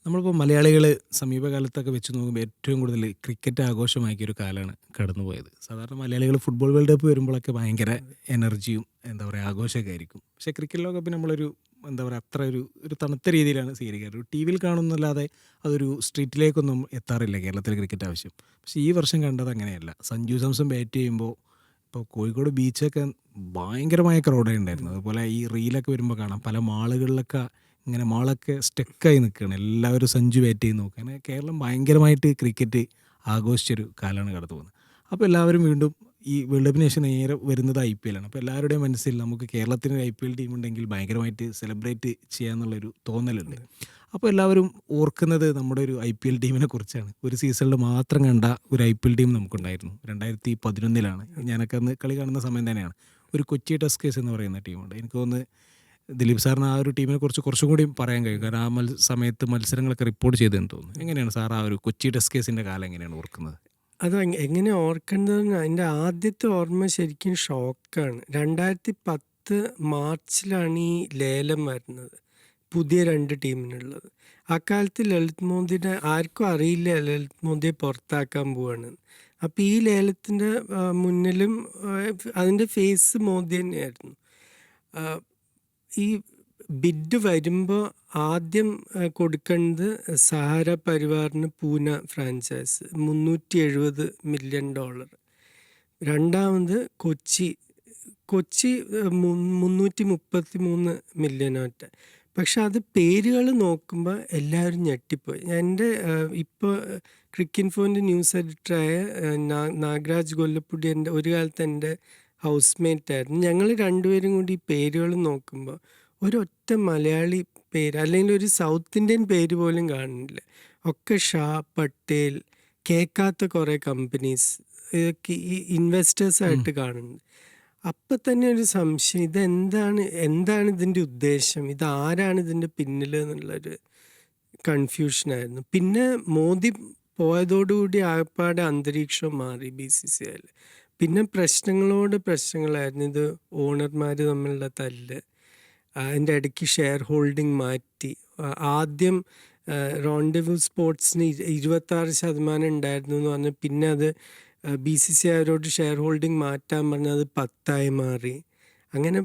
നമ്മളിപ്പോൾ മലയാളികൾ സമീപകാലത്തൊക്കെ വെച്ച് നോക്കുമ്പോൾ ഏറ്റവും കൂടുതൽ ക്രിക്കറ്റ് ആഘോഷമാക്കിയ ഒരു കാലമാണ് കടന്നുപോയത്. സാധാരണ മലയാളികൾ ഫുട്ബോൾ വേൾഡ് കപ്പ് വരുമ്പോഴൊക്കെ ഭയങ്കര എനർജിയും എന്താ പറയുക ആഘോഷമൊക്കെ ആയിരിക്കും. പക്ഷേ ക്രിക്കറ്റ് ലോകകപ്പിന് നമ്മളൊരു എന്താ പറയുക അത്ര ഒരു തണുത്ത രീതിയിലാണ് സ്വീകരിക്കാറ്. ഒരു ടി വിയിൽ കാണുന്നല്ലാതെ അതൊരു സ്ട്രീറ്റിലേക്കൊന്നും എത്താറില്ല കേരളത്തിൽ ക്രിക്കറ്റ് ആവശ്യം. പക്ഷേ ഈ വർഷം കണ്ടത് അങ്ങനെയല്ല. സഞ്ജു സാംസൺ ബാറ്റ് ചെയ്യുമ്പോൾ ഇപ്പോൾ കോഴിക്കോട് ബീച്ചൊക്കെ ഭയങ്കരമായ ക്രൗഡേ ഉണ്ടായിരുന്നു. അതുപോലെ ഈ റീലൊക്കെ വരുമ്പോൾ കാണാം പല മാളുകളിലൊക്കെ ഇങ്ങനെ മാളൊക്കെ സ്റ്റക്കായി നിൽക്കുകയാണ്. എല്ലാവരും സഞ്ജു ബാറ്റ് ചെയ്ത് നോക്കുക. അങ്ങനെ കേരളം ഭയങ്കരമായിട്ട് ക്രിക്കറ്റ് ആഘോഷിച്ചൊരു കാലമാണ് കടന്നു പോകുന്നത്. അപ്പോൾ എല്ലാവരും വീണ്ടും ഈ വേൾഡ് കപ്പിന് ശേഷം നേരെ വരുന്നത് IPL ആണ്. അപ്പോൾ എല്ലാവരുടെയും മനസ്സിൽ നമുക്ക് കേരളത്തിന് ഒരു IPL ടീം ഉണ്ടെങ്കിൽ ഭയങ്കരമായിട്ട് സെലിബ്രേറ്റ് ചെയ്യാന്നുള്ളൊരു തോന്നലുണ്ട്. അപ്പോൾ എല്ലാവരും ഓർക്കുന്നത് നമ്മുടെ ഒരു IPL ടീമിനെ കുറിച്ചാണ്. ഒരു സീസണിൽ മാത്രം കണ്ട ഒരു IPL ടീം നമുക്കുണ്ടായിരുന്നു. 2011 ഞാനൊക്കെ അന്ന് കളി കാണുന്ന സമയം തന്നെയാണ്. ഒരു കൊച്ചി ടസ്കേഴ്സ് എന്ന് പറയുന്ന ടീമുണ്ട്. എനിക്ക് തോന്നുന്നു ദിലീപ് സാറിന് ആ ഒരു ടീമിനെ കുറിച്ച് കുറച്ചും കൂടി പറയാൻ കഴിയും. കാരണം ആ സമയത്ത് മത്സരങ്ങളൊക്കെ റിപ്പോർട്ട് ചെയ്തെന്ന് തോന്നുന്നു. എങ്ങനെയാണ് സാർ ആ ഒരു കൊച്ചി ടസ്കേഴ്സിൻ്റെ കാലം എങ്ങനെയാണ് ഓർക്കുന്നത്? അത് എങ്ങനെ ഓർക്കേണ്ടതെന്ന് അതിൻ്റെ ആദ്യത്തെ ഓർമ്മ ശരിക്കും ഷോക്കാണ്. 2010 മാർച്ചിലാണ് ഈ ലേലം വരുന്നത്, പുതിയ 2 ടീമിനുള്ളത്. അക്കാലത്ത് ലളിത് മോദിയുടെ ആർക്കും അറിയില്ല ലളിത് മോദിയെ പുറത്താക്കാൻ പോവാണ്. അപ്പോൾ ഈ ലേലത്തിൻ്റെ മുന്നിലും അതിൻ്റെ ഫേസ് മോദി തന്നെയായിരുന്നു. ഈ ബിഡ് വരുമ്പോൾ ആദ്യം കൊടുക്കേണ്ടത് സഹാര പരിവാറിന് പൂന ഫ്രാഞ്ചൈസ് $370 മില്യൺ. രണ്ടാമത് കൊച്ചി 333 മില്യണോറ്റ. പക്ഷെ അത് പേരുകൾ നോക്കുമ്പോൾ എല്ലാവരും ഞെട്ടിപ്പോയി. എൻ്റെ ഇപ്പോൾ ക്രിക്കറ്റ് ഫോൻ്റെ ന്യൂസ് എഡിറ്ററായ നാഗരാജ് ഗൊല്ലപ്പുടി എൻ്റെ ഒരു കാലത്ത് എൻ്റെ ഹൗസ്മേറ്റ് ആയിരുന്നു. ഞങ്ങൾ രണ്ടുപേരും കൂടി ഈ പേരുകൾ നോക്കുമ്പോൾ ഒരൊറ്റ മലയാളി പേര് അല്ലെങ്കിൽ ഒരു സൗത്ത് ഇന്ത്യൻ പേര് പോലും കാണുന്നില്ല. ഒക്കെ ഷാ, പട്ടേൽ, കേൾക്കാത്ത കുറേ കമ്പനീസ്, ഇതൊക്കെ ഈ ഇൻവെസ്റ്റേഴ്സായിട്ട് കാണുന്നത്. അപ്പം തന്നെ ഒരു സംശയം, എന്താണ് ഇതിൻ്റെ ഉദ്ദേശം, ഇതാരാണ് ഇതിൻ്റെ പിന്നിൽ എന്നുള്ളൊരു കൺഫ്യൂഷനായിരുന്നു. പിന്നെ മോദി പോയതോടുകൂടി ആകപ്പാടെ അന്തരീക്ഷം മാറി BCCIയിൽ. പിന്നെ പ്രശ്നങ്ങളായിരുന്നു. ഇത് ഓണർമാർ തമ്മിലുള്ള തല്ല്, അതിൻ്റെ ഇടയ്ക്ക് ഷെയർ ഹോൾഡിംഗ് മാറ്റി. ആദ്യം റോണ്ടവ്യൂ സ്പോർട്സിന് 26% ഉണ്ടായിരുന്നു എന്ന് പറഞ്ഞ് പിന്നെ അത് BCCI അവരോട് ഷെയർ ഹോൾഡിംഗ് മാറ്റാൻ പറഞ്ഞ് അത് 10 മാറി. അങ്ങനെ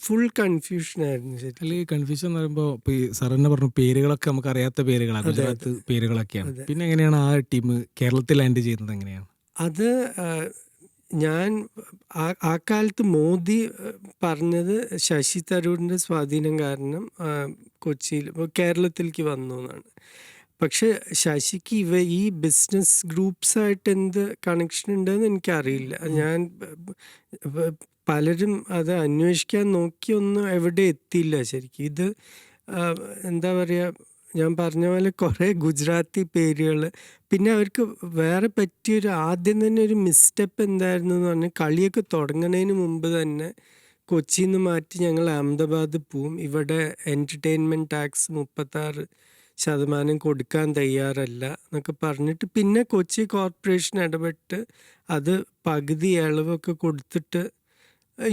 ഫുൾ കൺഫ്യൂഷനായിരുന്നു ശരി. അല്ലെങ്കിൽ കൺഫ്യൂഷൻ എന്ന് പറയുമ്പോൾ ഇപ്പോൾ ഈ സാർ തന്നെ പറഞ്ഞു പേരുകളൊക്കെ നമുക്ക് അറിയാത്ത പേരുകളാണ്, ഗുജറാത്ത് പേരുകളൊക്കെയാണ്. പിന്നെ എങ്ങനെയാണ് ആ ടീം കേരളത്തിൽ ലാൻഡ് ചെയ്യുന്നത്? എങ്ങനെയാണ് അത്? ഞാൻ ആ കാലത്ത് മോദി പറഞ്ഞത് ശശി തരൂരിൻ്റെ സ്വാധീനം കാരണം കൊച്ചിയിൽ കേരളത്തിലേക്ക് വന്നു എന്നാണ്. പക്ഷെ ശശിക്ക് ഈ ബിസിനസ് ഗ്രൂപ്പ്സായിട്ട് എന്ത് കണക്ഷൻ ഉണ്ടെന്ന് എനിക്കറിയില്ല. ഞാൻ പലരും അത് അന്വേഷിക്കാൻ നോക്കിയൊന്നും എവിടെ എത്തിയില്ല ശരിക്കും. ഇത് എന്താ പറയുക, ഞാൻ പറഞ്ഞ പോലെ കുറേ ഗുജറാത്തി പേരുകൾ. പിന്നെ അവർക്ക് വേറെ പറ്റിയൊരു ആദ്യം തന്നെ ഒരു മിസ്റ്റെപ്പ് എന്തായിരുന്നു എന്ന് പറഞ്ഞാൽ, കളിയൊക്കെ തുടങ്ങുന്നതിന് മുമ്പ് തന്നെ കൊച്ചിയിൽ നിന്ന് മാറ്റി ഞങ്ങൾ അഹമ്മദാബാദ് പോവും, ഇവിടെ എൻ്റർടൈൻമെൻറ്റ് ടാക്സ് 36% കൊടുക്കാൻ തയ്യാറല്ല എന്നൊക്കെ പറഞ്ഞിട്ട് പിന്നെ കൊച്ചി കോർപ്പറേഷൻ ഇടപെട്ട് അത് പകുതി ഇളവൊക്കെ കൊടുത്തിട്ട്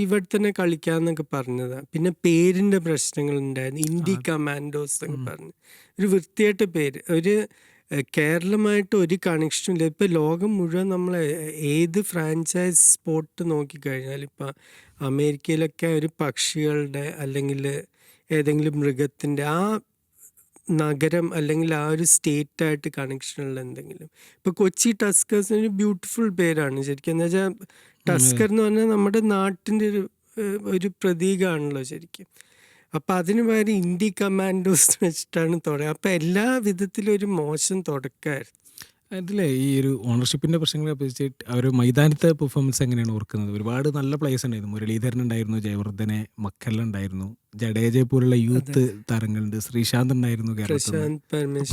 ഇവിടെ തന്നെ കളിക്കാമെന്നൊക്കെ പറഞ്ഞതാണ്. പിന്നെ പേരിൻ്റെ പ്രശ്നങ്ങളുണ്ടായിരുന്നു. ഇന്ത്യ കമാൻഡോസ് എന്നൊക്കെ പറഞ്ഞ് ഒരു വൃത്തിയായിട്ട പേര്. കേരളമായിട്ട് ഒരു കണക്ഷനും ഇല്ല. ഇപ്പോൾ ലോകം മുഴുവൻ നമ്മൾ ഏത് ഫ്രാഞ്ചൈസ് സ്പോട്ട് നോക്കിക്കഴിഞ്ഞാൽ ഇപ്പോൾ അമേരിക്കയിലൊക്കെ ഒരു പക്ഷികളുടെ അല്ലെങ്കിൽ ഏതെങ്കിലും മൃഗത്തിൻ്റെ ആ നഗരം അല്ലെങ്കിൽ ആ ഒരു സ്റ്റേറ്റായിട്ട് കണക്ഷനുള്ള എന്തെങ്കിലും. ഇപ്പോൾ കൊച്ചി ടസ്കേഴ്സിന് ഒരു ബ്യൂട്ടിഫുൾ പേരാണ് ശരിക്കും. എന്ന് വെച്ചാൽ ടസ്കർ എന്ന് പറഞ്ഞാൽ നമ്മുടെ നാട്ടിൻ്റെ ഒരു പ്രതീകമാണല്ലോ ശരിക്കും. അപ്പം അതിന് പകരം ഇന്ത്യ കമാൻഡോസ് വെച്ചിട്ടാണ് തുടങ്ങുക. അപ്പം എല്ലാ വിധത്തിലും ഒരു മോശം തുടക്കമായിരുന്നു. അതിലെ ഈ ഒരു ഓണർഷിപ്പിൻ്റെ പ്രശ്നങ്ങളെ അപേക്ഷിച്ച് അവർ മൈതാനത്തെ പെർഫോമൻസ് എങ്ങനെയാണ് ഓർക്കുന്നത്? ഒരുപാട് നല്ല പ്ലേയേഴ്സ് ഉണ്ടായിരുന്നു. മുരളീധരൻ ഉണ്ടായിരുന്നു, ജയവർദ്ധനെ, മക്കല്ല ഉണ്ടായിരുന്നു, ജഡേജയെ പോലുള്ള യൂത്ത് താരങ്ങളുണ്ട്, ശ്രീശാന്ത് ഉണ്ടായിരുന്നു കേരളത്തിൽ,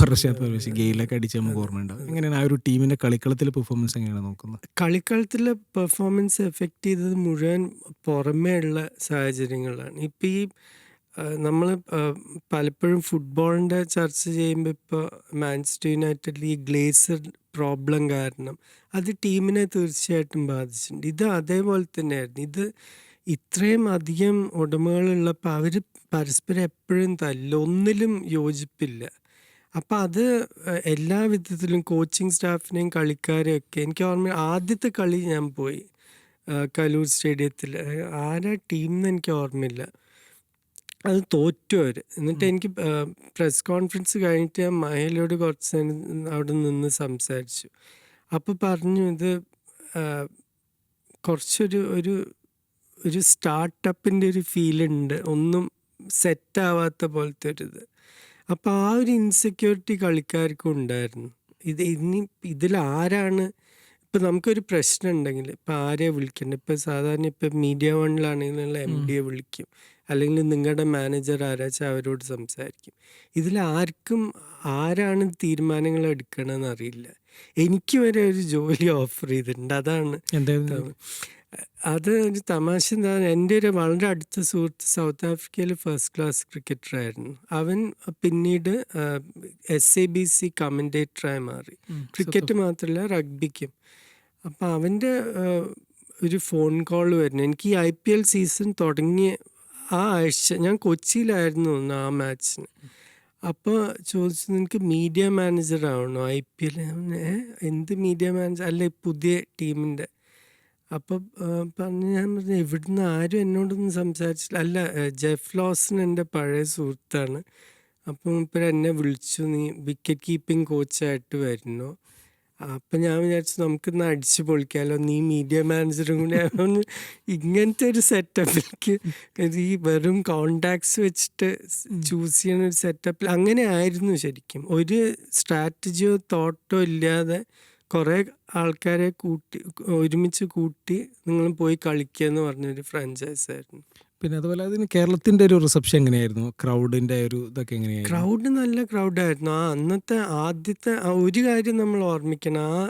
പ്രശാന്ത് പരമേശ്വരൻ, ഗെയിലൊക്കെ അടിച്ച് നമുക്ക് ഓർമ്മയുണ്ടാവും. എങ്ങനെയാണ് ആ ഒരു ടീമിൻ്റെ കളിക്കളത്തിലെ പെർഫോമൻസ് എങ്ങനെയാണ് നോക്കുന്നത്? കളിക്കളത്തിലെ പെർഫോമൻസ് എഫക്റ്റ് ചെയ്തത് മുഴുവൻ പുറമേ ഉള്ള സാഹചര്യങ്ങളാണ്. ഇപ്പം ഈ നമ്മൾ പലപ്പോഴും ഫുട്ബോളിൻ്റെ ചർച്ച ചെയ്യുമ്പോൾ ഇപ്പോൾ മാഞ്ചസ്റ്റർ യുണൈറ്റഡിൽ ഈ ഗ്ലേസർ പ്രോബ്ലം കാരണം അത് ടീമിനെ തീർച്ചയായിട്ടും ബാധിച്ചിട്ടുണ്ട്. ഇത് അതേപോലെ തന്നെയായിരുന്നു. ഇത് ഇത്രയും അധികം ഉടമകളുള്ളപ്പോൾ അവർ പരസ്പരം എപ്പോഴും ഒന്നിലും യോജിപ്പില്ല. അപ്പം അത് എല്ലാ വിധത്തിലും കോച്ചിങ് സ്റ്റാഫിനെയും കളിക്കാരെയും ഒക്കെ എനിക്ക് ഓർമ്മ ആദ്യത്തെ കളി ഞാൻ പോയി കലൂർ സ്റ്റേഡിയത്തിൽ. ആരാ ടീം എന്ന് എനിക്ക് ഓർമ്മയില്ല. അത് തോറ്റു അവർ. എന്നിട്ട് എനിക്ക് പ്രസ് കോൺഫറൻസ് കഴിഞ്ഞിട്ട് ഞാൻ മഹേലോട് കുറച്ച് നേരം അവിടെ നിന്ന് സംസാരിച്ചു. അപ്പോൾ പറഞ്ഞു ഇത് കുറച്ചൊരു ഒരു ഒരു സ്റ്റാർട്ടപ്പിൻ്റെ ഒരു ഫീലുണ്ട്, ഒന്നും സെറ്റാവാത്ത പോലത്തെ ഒരിത്. അപ്പോൾ ആ ഒരു ഇൻസെക്യൂരിറ്റി കളിക്കാർക്കും ഉണ്ടായിരുന്നു. ഇനി ഇതിലാരാണ് ഇപ്പം നമുക്കൊരു പ്രശ്നം ഉണ്ടെങ്കിൽ ഇപ്പം ആരെയാ വിളിക്കേണ്ടത്? ഇപ്പം സാധാരണ ഇപ്പം മീഡിയ വണ്ണിലാണെങ്കിൽ MD വിളിക്കും, അല്ലെങ്കിൽ നിങ്ങളുടെ മാനേജർ ആരാച്ചാൽ അവരോട് സംസാരിക്കും. ഇതിലാർക്കും ആരാണ് തീരുമാനങ്ങൾ എടുക്കണമെന്ന് അറിയില്ല. എനിക്ക് വരെ ഒരു ജോലി ഓഫർ ചെയ്തിട്ടുണ്ട്. അതാണ് അത് ഒരു തമാശ. എന്താ, എൻ്റെ ഒരു വളരെ അടുത്ത സുഹൃത്ത് സൗത്ത് ആഫ്രിക്കയിൽ ഫസ്റ്റ് ക്ലാസ് ക്രിക്കറ്ററായിരുന്നു. അവൻ പിന്നീട് SABC കമൻറ്റേറ്ററായി മാറി. ക്രിക്കറ്റ് മാത്രമല്ല റഗ്ബിക്കും. അപ്പം അവൻ്റെ ഒരു ഫോൺ കോൾ വരുന്നു. എനിക്ക് ഈ IPL സീസൺ തുടങ്ങിയ ആ ആഴ്ച ഞാൻ കൊച്ചിയിലായിരുന്നു ആ മാച്ചിന്. അപ്പോൾ ചോദിച്ചു, നിനക്ക് മീഡിയ മാനേജർ ആവണോ IPL? എന്ത് മീഡിയ മാനേജർ? അല്ല, പുതിയ ടീമിൻ്റെ. അപ്പോൾ ഞാൻ പറഞ്ഞു ഇവിടുന്ന് ആരും എന്നോടൊന്നും സംസാരിച്ചില്ല. അല്ല, ജെഫ് ലോസൺ എൻ്റെ പഴയ സുഹൃത്താണ്. അപ്പം ഇപ്പോൾ എന്നെ വിളിച്ചു, നീ വിക്കറ്റ് കീപ്പിംഗ് കോച്ചായിട്ട് വരുന്നു. അപ്പം ഞാൻ വിചാരിച്ചു നമുക്കിന്ന് അടിച്ചു പൊളിക്കാമല്ലോ, നീ മീഡിയ മാനേജറും കൂടി ആവുന്നു. ഇങ്ങനത്തെ ഒരു സെറ്റപ്പിലേക്ക് ഈ വെറും കോണ്ടാക്ട്സ് വെച്ചിട്ട് ചൂസ് ചെയ്യുന്ന ഒരു സെറ്റപ്പിൽ അങ്ങനെ ആയിരുന്നു ശരിക്കും. ഒരു സ്ട്രാറ്റജിയോ തോട്ടോ ഇല്ലാതെ കുറേ ആൾക്കാരെ ഒരുമിച്ച് കൂട്ടി നിങ്ങൾ പോയി കളിക്കുക എന്ന് പറഞ്ഞൊരു ഫ്രാഞ്ചൈസ് ആയിരുന്നു. പിന്നെ അതുപോലെ അതിന് കേരളത്തിൻ്റെ ഒരു റിസപ്ഷൻ എങ്ങനെയായിരുന്നു? ക്രൗഡിൻ്റെ ഒരു ഇതൊക്കെ എങ്ങനെയായിരുന്നു? ക്രൗഡ് നല്ല ക്രൗഡായിരുന്നു. അന്നത്തെ ആദ്യത്തെ ഒരു കാര്യം നമ്മൾ ഓർമ്മിക്കണം, ആ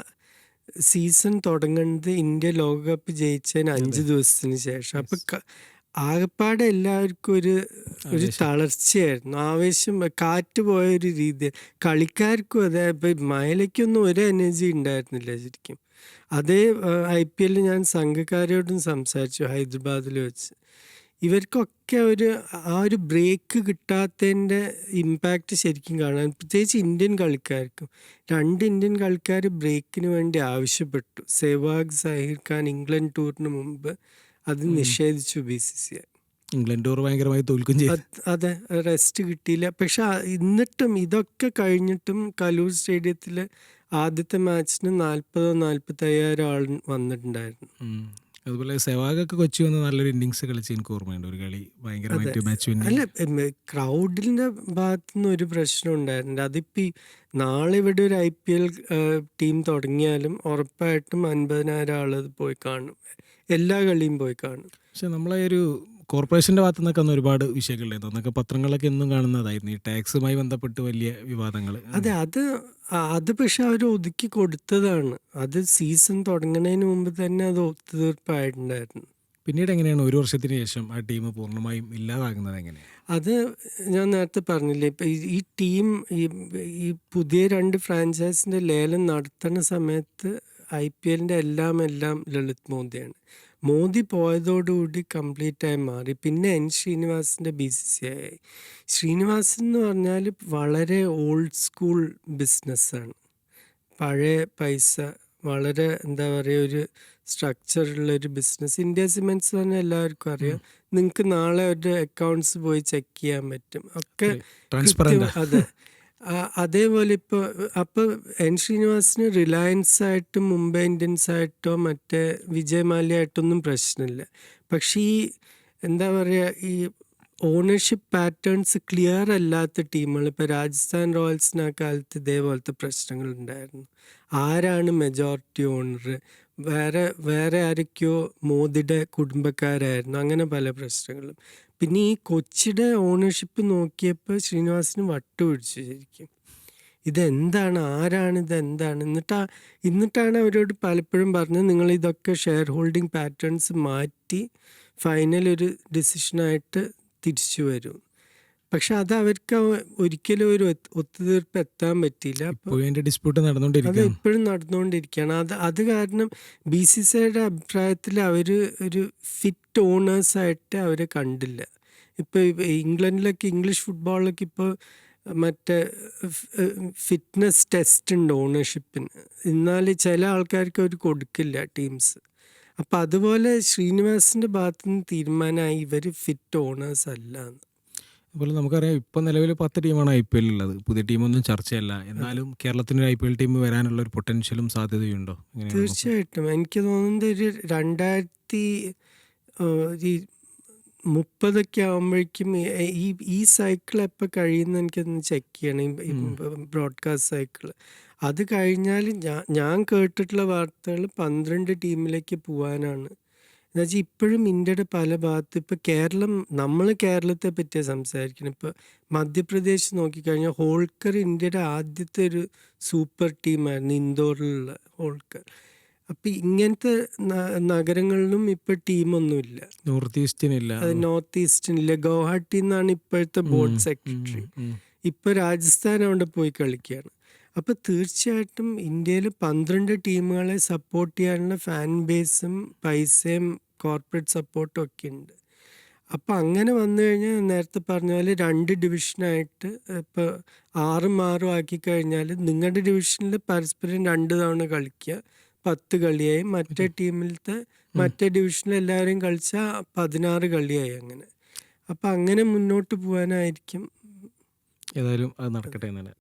സീസൺ തുടങ്ങുന്നത് ഇന്ത്യ ലോകകപ്പ് ജയിച്ചതിന് 5 ദിവസത്തിന് ശേഷം. അപ്പം ആകപ്പാടെ എല്ലാവർക്കും ഒരു തളർച്ചയായിരുന്നു, ആവേശം, കാറ്റ് പോയൊരു രീതി. കളിക്കാർക്കും അതെ. ഇപ്പം മയലയ്ക്കൊന്നും ഒരു എനർജി ഉണ്ടായിരുന്നില്ല ശരിക്കും. അതേ IPL ഞാൻ സംഘക്കാരോടും സംസാരിച്ചു ഹൈദരാബാദിൽ വെച്ച്. ഇവർക്കൊക്കെ ആ ഒരു ബ്രേക്ക് കിട്ടാത്തതിൻ്റെ ഇമ്പാക്റ്റ് ശരിക്കും കാണാൻ, പ്രത്യേകിച്ച് ഇന്ത്യൻ കളിക്കാർക്കും. 2 ഇന്ത്യൻ കളിക്കാർ ബ്രേക്കിന് വേണ്ടി ആവശ്യപ്പെട്ടു. സെവാഗ്, സഹീർ ഖാൻ ഇംഗ്ലണ്ട് ടൂറിന് മുമ്പ് അത് നിഷേധിച്ചു BCCI. ഇംഗ്ലണ്ട് ടൂർ ഭയങ്കരമായി തോൽക്കും ചെയ്തു. അതെ, റെസ്റ്റ് കിട്ടിയില്ല. പക്ഷെ എന്നിട്ടും ഇതൊക്കെ കഴിഞ്ഞിട്ടും കലൂർ സ്റ്റേഡിയത്തിൽ ആദ്യത്തെ മാച്ചിന് 40,000-45,000 ആൾ വന്നിട്ടുണ്ടായിരുന്നു. അതുപോലെ സെവാഗൊക്കെ കൊച്ചി വന്ന് നല്ലൊരു ഇന്നിങ്സ് കളിച്ച് എനിക്ക് ഓർമ്മയുണ്ട്. ഒരു കളി ഭയങ്കരമായിട്ട് മാച്ച് വിൻ. അല്ല, ക്രൗഡിൻ്റെ ഭാഗത്തുനിന്ന് ഒരു പ്രശ്നം ഉണ്ടായിരുന്നില്ല. അതിപ്പോൾ നാളെ ഇവിടെ ഒരു IPL ടീം തുടങ്ങിയാലും ഉറപ്പായിട്ടും 50,000 ആൾ പോയി കാണും, എല്ലാ കളിയും പോയി കാണും. പക്ഷെ നമ്മളെ ഒരു കോർപ്പറേഷൻ്റെ ഭാഗത്തു നിന്നൊക്കെ അന്ന് ഒരുപാട് വിഷയങ്ങളുണ്ടായിരുന്നു. അന്നൊക്കെ പത്രങ്ങളൊക്കെ എന്നും കാണുന്നതായിരുന്നു ഈ ടാക്സുമായി ബന്ധപ്പെട്ട് വലിയ വിവാദങ്ങൾ. അതെ, അത് പക്ഷെ അവർ ഒതുക്കി കൊടുത്തതാണ്. അത് സീസൺ തുടങ്ങുന്നതിന് മുമ്പ് തന്നെ അത് ഒത്തുതീർപ്പായിട്ടുണ്ടായിരുന്നു. പിന്നീട് എങ്ങനെയാണ് 1 വർഷത്തിന് ശേഷം ആ ടീം പൂർണ്ണമായും ഇല്ലാതാകുന്നത്? എങ്ങനെയാണ് അത്? ഞാൻ നേരത്തെ പറഞ്ഞില്ലേ, ഇപ്പം ഈ ടീം ഈ പുതിയ 2 ഫ്രാഞ്ചൈസിൻ്റെ ലേലം നടത്തുന്ന സമയത്ത് IPLൻ്റെ എല്ലാം ലളിത് മോദിയാണ്. മോദി പോയതോടുകൂടി കംപ്ലീറ്റായി മാറി. പിന്നെ ശ്രീനിവാസിൻ്റെ BCCI ആയി. ശ്രീനിവാസൻ എന്ന് പറഞ്ഞാൽ വളരെ ഓൾഡ് സ്കൂൾ ബിസിനസ്സാണ്. പഴയ പൈസ, വളരെ എന്താ പറയുക, ഒരു സ്ട്രക്ചറുള്ളൊരു ബിസിനസ്. ഇന്ത്യ സിമെൻറ്റ്സ് പറഞ്ഞാൽ എല്ലാവർക്കും അറിയാം. നിങ്ങൾക്ക് നാളെ ഒരു അക്കൗണ്ട്സ് പോയി ചെക്ക് ചെയ്യാൻ പറ്റും, ഒക്കെ ട്രാൻസ്പെറൻ്റ്. അതെ. അതേപോലെ അപ്പോൾ ശ്രീനിവാസിന് റിലയൻസ് ആയിട്ടും മുംബൈ ഇന്ത്യൻസ് ആയിട്ടോ മറ്റേ വിജയ് മാല്യ ആയിട്ടൊന്നും പ്രശ്നമില്ല. പക്ഷേ ഈ എന്താ പറയുക, ഈ ഓണർഷിപ്പ് പാറ്റേൺസ് ക്ലിയർ അല്ലാത്ത ടീമുകൾ, ഇപ്പോൾ രാജസ്ഥാൻ റോയൽസിന് ആ കാലത്ത് ഇതേപോലത്തെ പ്രശ്നങ്ങളുണ്ടായിരുന്നു. ആരാണ് മെജോറിറ്റി ഓണർ? വേറെ ആരൊക്കെയോ മോദിയുടെ കുടുംബക്കാരായിരുന്നു. അങ്ങനെ പല പ്രശ്നങ്ങളും. പിന്നെ ഈ കൊച്ചിയുടെ ഓണർഷിപ്പ് നോക്കിയപ്പോൾ ശ്രീനിവാസിന് വട്ടുപിടിച്ചു ശരിക്കും. ഇതെന്താണ്, ആരാണിതെന്താണ്? എന്നിട്ടാണ് അവരോട് പലപ്പോഴും പറഞ്ഞത്, നിങ്ങൾ ഇതൊക്കെ ഷെയർ ഹോൾഡിംഗ് പാറ്റേൺസ് മാറ്റി ഫൈനൽ ഒരു ഡിസിഷനായിട്ട് തിരിച്ചു വരും. പക്ഷെ അത് അവർക്ക് ഒരിക്കലും ഒരു ഒത്തുതീർപ്പ് എത്താൻ പറ്റിയില്ല. ഡിസ്പ്യൂട്ട് അത് ഇപ്പോഴും നടന്നുകൊണ്ടിരിക്കുകയാണ്. അത് കാരണം BCCIയുടെ അഭിപ്രായത്തിൽ അവർ ഒരു ഫിറ്റ് ഓണേഴ്സായിട്ട് അവരെ കണ്ടില്ല. ഇപ്പോൾ ഇംഗ്ലണ്ടിലൊക്കെ ഇംഗ്ലീഷ് ഫുട്ബോളിലൊക്കെ ഇപ്പോൾ മറ്റേ ഫിറ്റ്നസ് ടെസ്റ്റ് ഉണ്ട് ഓണർഷിപ്പിന്. എന്നാൽ ചില ആൾക്കാർക്ക് അവർ കൊടുക്കില്ല ടീംസ്. അപ്പം അതുപോലെ ശ്രീനിവാസിൻ്റെ ഭാഗത്തു നിന്ന് തീരുമാനമായി ഇവർ ഫിറ്റ് ഓണേഴ്സ് അല്ല എന്ന്. അതുപോലെ നമുക്കറിയാം ഇപ്പം നിലവിൽ 10 ടീമാണ് IPL ഉള്ളത്. പുതിയ ടീമൊന്നും ചർച്ചയല്ല. എന്നാലും കേരളത്തിനൊരു IPL ടീം വരാനുള്ള ഒരു പൊട്ടൻഷ്യലും സാധ്യതയുണ്ടോ? എങ്ങനെയാണ് നോക്കുന്നത്? തീർച്ചയായിട്ടും എനിക്ക് തോന്നുന്നത് ഒരു 2030 ആകുമ്പോഴേക്കും ഈ സൈക്കിൾ എപ്പോൾ കഴിയുമെന്ന് എനിക്കൊന്ന് ചെക്ക് ചെയ്യണം, ഈ ബ്രോഡ്കാസ്റ്റ് സൈക്കിൾ. അത് കഴിഞ്ഞാൽ ഞാൻ കേട്ടിട്ടുള്ള വാർത്തകൾ 12 ടീമിലേക്ക് പോകാനാണ്. എന്നുവെച്ചാൽ ഇപ്പോഴും ഇന്ത്യയുടെ പല ഭാഗത്ത് ഇപ്പോൾ കേരളം, നമ്മൾ കേരളത്തെ പറ്റിയാണ് സംസാരിക്കുന്നത്. ഇപ്പോൾ മധ്യപ്രദേശ് നോക്കിക്കഴിഞ്ഞാൽ ഹോൾക്കർ ഇന്ത്യയുടെ ആദ്യത്തെ ഒരു സൂപ്പർ ടീമായിരുന്നു, ഇൻഡോറിലുള്ള ഹോൾക്കർ. അപ്പം ഇങ്ങനത്തെ നഗരങ്ങളിലും ഇപ്പോൾ ടീമൊന്നുമില്ല. നോർത്ത് ഈസ്റ്റിനില്ല. അത് നോർത്ത് ഈസ്റ്റിനില്ല. ഗൗഹാട്ടി എന്നാണ് ഇപ്പോഴത്തെ ബോർഡ് സെക്രട്ടറി. ഇപ്പോൾ രാജസ്ഥാൻ അവിടെ പോയി കളിക്കുകയാണ്. അപ്പോൾ തീർച്ചയായിട്ടും ഇന്ത്യയിൽ 12 ടീമുകളെ സപ്പോർട്ട് ചെയ്യാനുള്ള ഫാൻ ബേസും പൈസയും കോർപ്പറേറ്റ് സപ്പോർട്ടും ഒക്കെ ഉണ്ട്. അപ്പം അങ്ങനെ വന്നു കഴിഞ്ഞാൽ നേരത്തെ പറഞ്ഞ പോലെ 2 ഡിവിഷനായിട്ട് ഇപ്പോൾ 6 ആക്കി കഴിഞ്ഞാൽ നിങ്ങളുടെ ഡിവിഷനിൽ പരസ്പരം 2 തവണ കളിക്കുക, 10 കളിയായി. മറ്റേ ടീമിലത്തെ മറ്റേ ഡിവിഷനിൽ എല്ലാവരെയും കളിച്ചാൽ 16 കളിയായി. അങ്ങനെ അപ്പം അങ്ങനെ മുന്നോട്ട് പോകാനായിരിക്കും. ഏതായാലും അത് നടക്കട്ടെ എന്നാണ്.